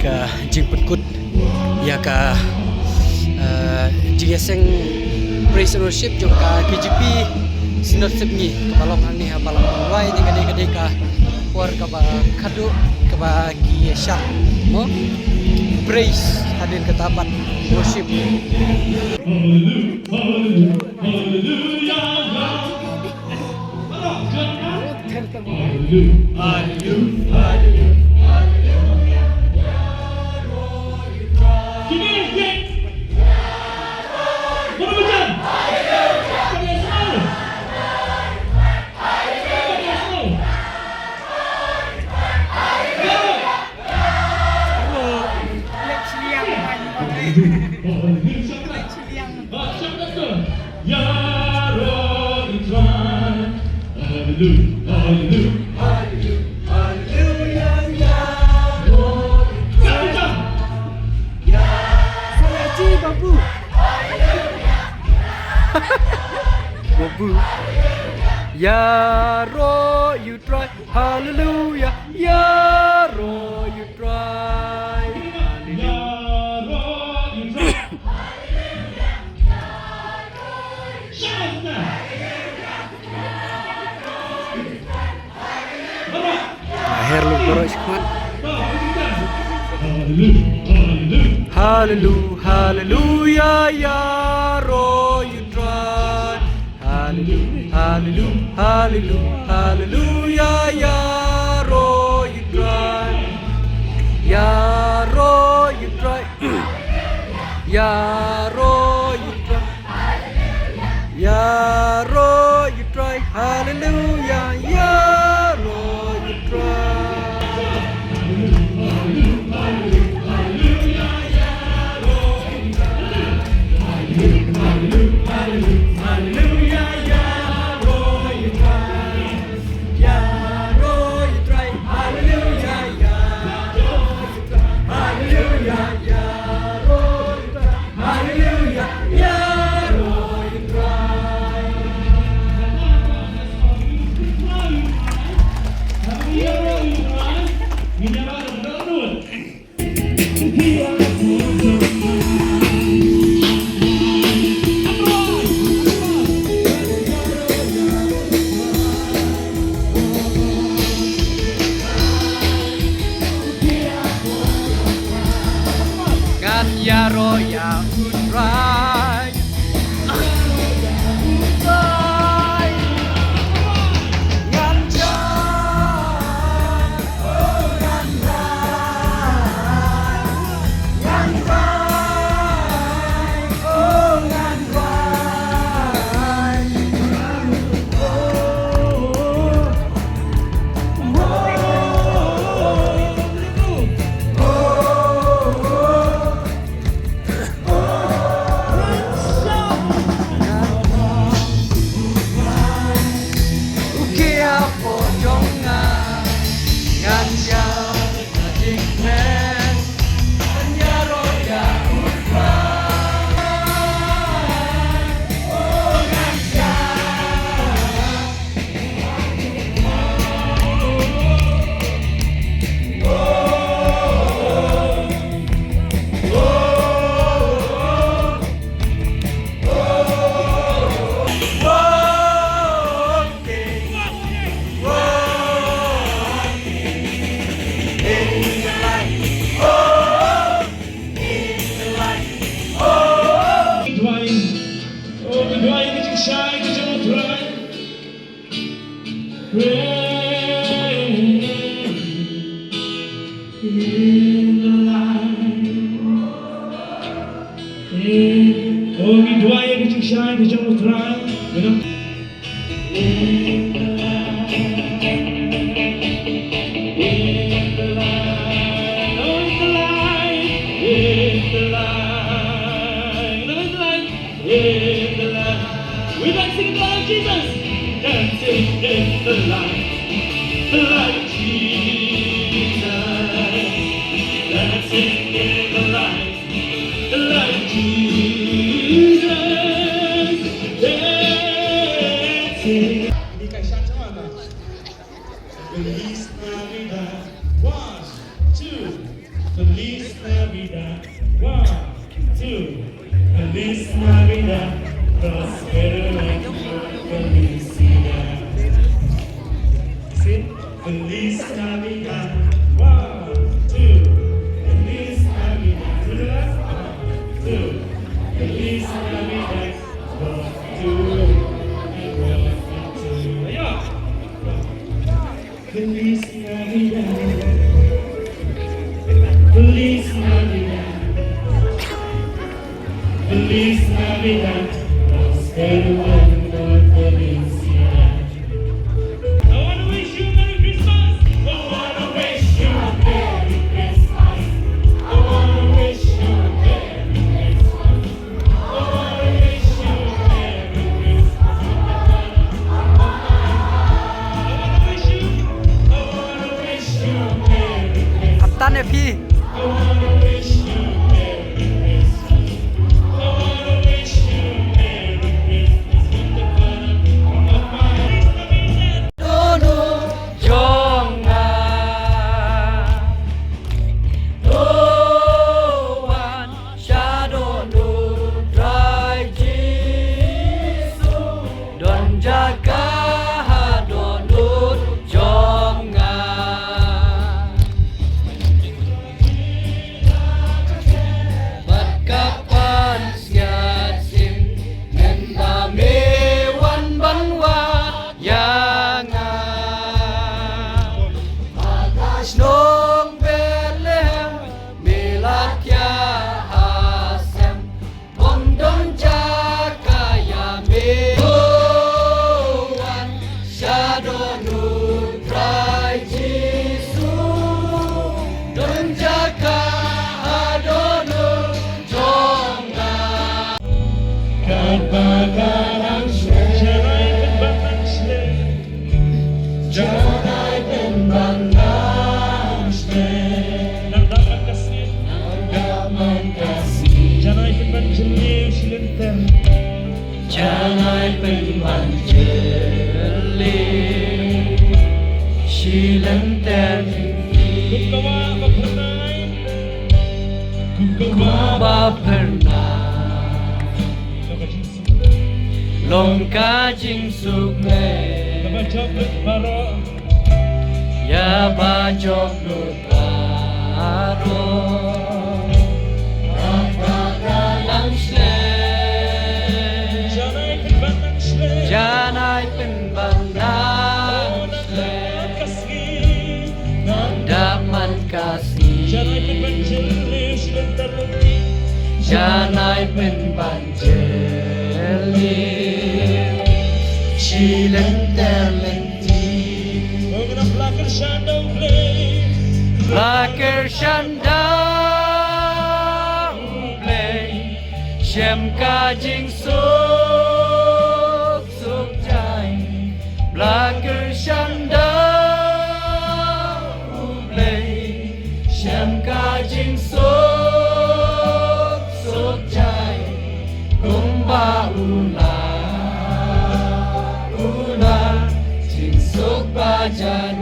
ka jingput kut ya ka jigeseng praise and worship jo ka KGP sinot sepni kapalong ani ha palang wai ni gade ka por ka ba khadu ka ba ki syak mo praise hadir ke tapat worship. Babu. Ya Ro, you try, hallelujah. Ya Ro, you try, hallelujah. Akhir lu boros kuat. Hallelujah, hallelujah, ya Ro, you try. Hallelujah, hallelujah, hallelujah, hallelujah, ya Ro, you try. Ya Ro, you try. Ya Ro, you try. Ya Ro, you try. Hallelujah, ya Ro, you try. Ya Ro, ya utrai. We like singing the light of Jesus, dancing in the light of Jesus, dancing in the light of Jesus, dancing. Dikasih satu mana? Feliz Navidad. 1, 2. Feliz Navidad. 1, 2. Feliz Navidad. Prospero año. Felicidad. Sing. Feliz Navidad. 1, 2. Feliz Navidad. 1, 2. Feliz Navidad. 1, 2. And 1, 2. Ayo. Feliz Navidad. Feliz Navidad. Feliz Navidad. Prospero año. Felicidad. I want to wish you Merry Christmas. I want to wish you Merry Christmas. I want to wish you Merry Christmas. I want to wish you Merry Christmas. I want to wish you Merry Christmas. อับตันเนี่ยพี่ I wanna wish you Merry Christmas. I wanna wish you Merry Christmas from the bottom of my heart. โดโดจงอาโดวันชาโดโดไรจิสุดอนจากาโดโดจงอา Kapan siasim Nenda mewan banwa yang Snong Bethlehem Melakya hasem Bondon jakaya mewan Shadonu Trai Jisu Don jaka adonu Kadang-kadang Janai pembandang Nandaman kasih Nandaman kasih Janai pembanjeli Silenten Janai pembanjeli Silenten Kukawa mapernay Kukawa Bapernah Lokajinsu Longka jing suk le Kabajok baro Ya bajok lutaro Rakadalang sle Janai pembandang Janai penbandang sle kasih Daman kasih Janai pembanjeli Silenten Janai penbanjeli Silenter lenti Mengenap lakar shadow play Laker shandang play Shem kajing suk suk jai Laker shandang play Shem kajing suk suk jai Kumba ula ula jing suk bajan